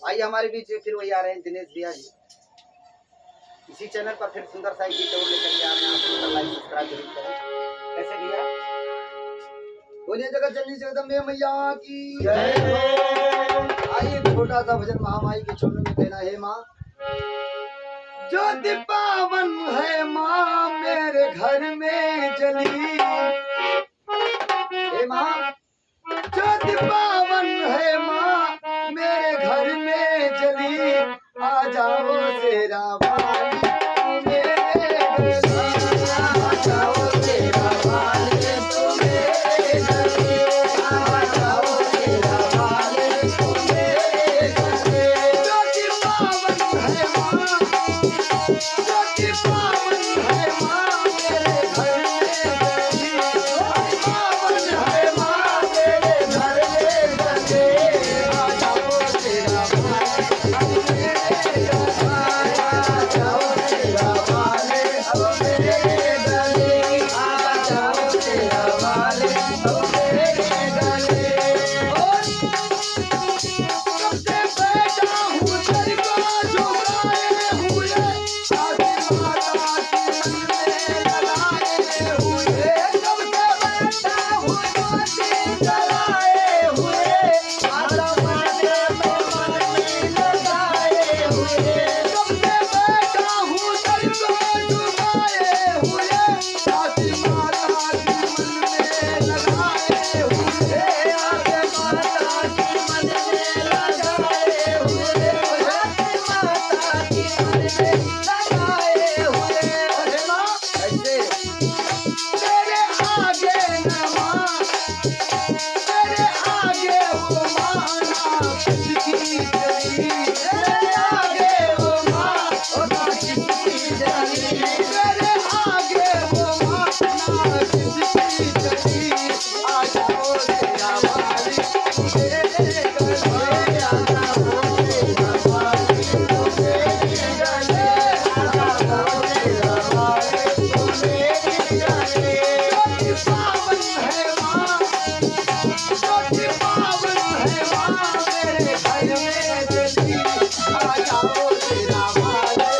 आइए हमारे बीच फिर वही आ रहे हैं दिनेश भैया जी। इसी चैनल पर फिर सुंदर सा गीत और लेकर के आ रहे हैं। आप लाइक सब्सक्राइब जरूर करें। कैसे भैया? बोलिए जगत जननी जगदम्बे मैया की जय हो। आइए छोटा सा भजन महामाई के छोड़ने में कहना है माँ ज्योति पावन है माँ मेरे घर में जली। हे माँ ज्योति पावन है माँ मेरे घर में जली। आ जाओ तेरा वाली आ जाओ तेरा वाली तुम्हें जली। आ जाओ तेरा वाली तुम्हें जली। ज्योति पावन है माँ ज्योति पावन है माँ मेरे घर में जली। ज्योति पावन है माँ मेरे घर में जली। आ जाओ तेरा वाली आ जाओ तेरा वाली अब मेरे गले। आ जाओ तेरा वाली अब मेरे गले। सबसे बैठा हूँ सर को झुकाए हुए आदि माता के मन में लगाए हुए। सबसे बैठा हूँ ज्योति जलाए हुए आदि माता के मन में लगाए हुए। सबसे बैठा हूँ सर को झुकाए हुए आदि माता के मन में लगाए हुए। आदि माता के मन में लगाए हुए। आदि माता के मन में लगाए हुए। अरे माँ ऐसे तेरे आगे न माँ तेरे आगे वो माँ ना किसकी जली। तेरे आगे वो माँ ना किसकी जली। तेरे आगे वो माँ ना किसकी जली। आ जाओ तेरा वाली मेरे गले। आ जाओ तेरा वाली मेरे गले। आ जाओ तेरा वाली मेरे गले। ज्योति पावन है माँ ज्योति पावन है माँ मेरे घर में जली। आ जाओ तेरा वाली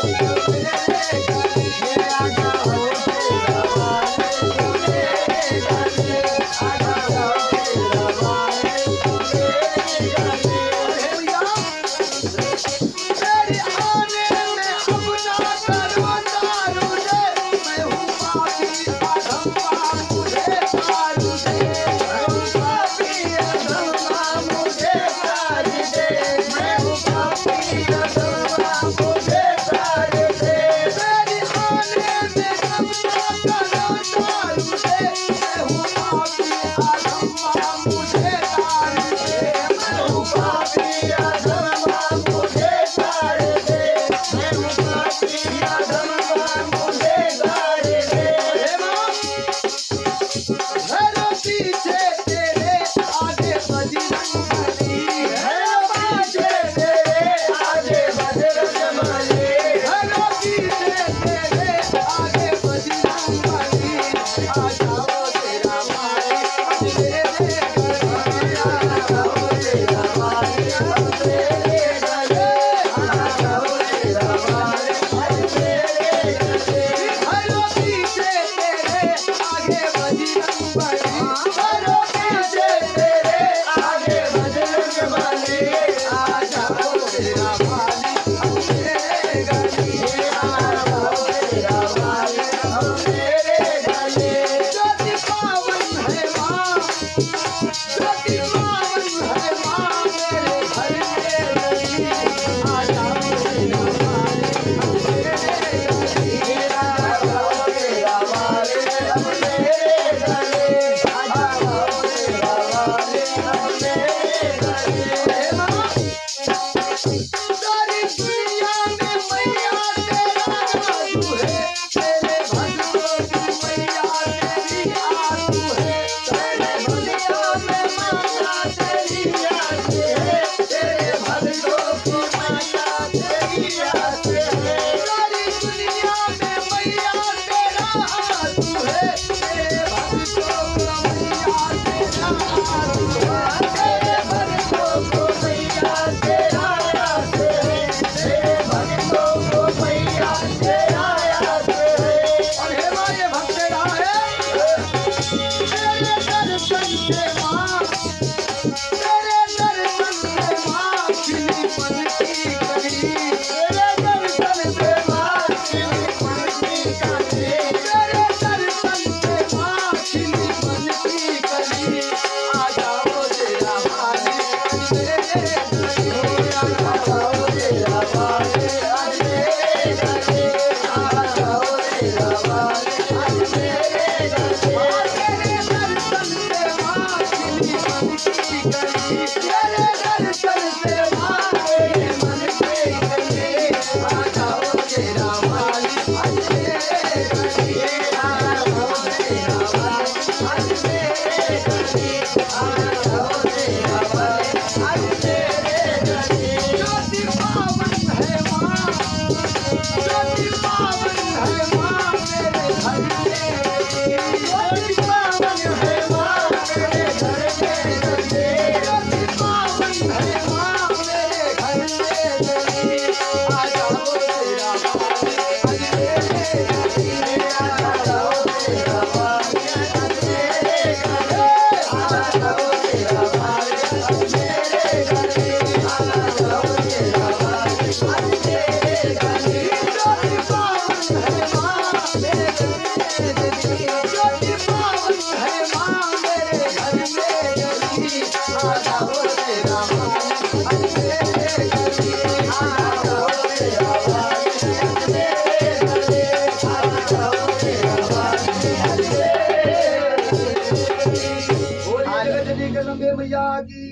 मेरे गले। आ जाओ तेरा वाली मेरे गले। आ जाओ तेरा वाली मेरे गले। अरे भैया तेरे आने में अपना करो तारू दे। मैं हूँ पापी अधम्मा मुझे तारू दे। मैं हूँ पापी अधम्मा मुझे तारू दे।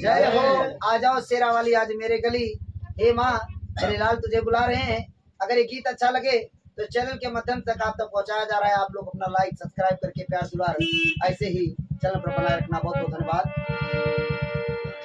जय हो। आ जाओ शेरा वाली आज मेरे गली। हे माँ मेरे लाल तुझे बुला रहे हैं। अगर ये गीत अच्छा लगे तो चैनल के माध्यम तक आप तक पहुंचाया जा रहा है। आप लोग अपना लाइक सब्सक्राइब करके प्यार दुलार ऐसे ही चैनल पर बनाए रखना। बहुत बहुत धन्यवाद।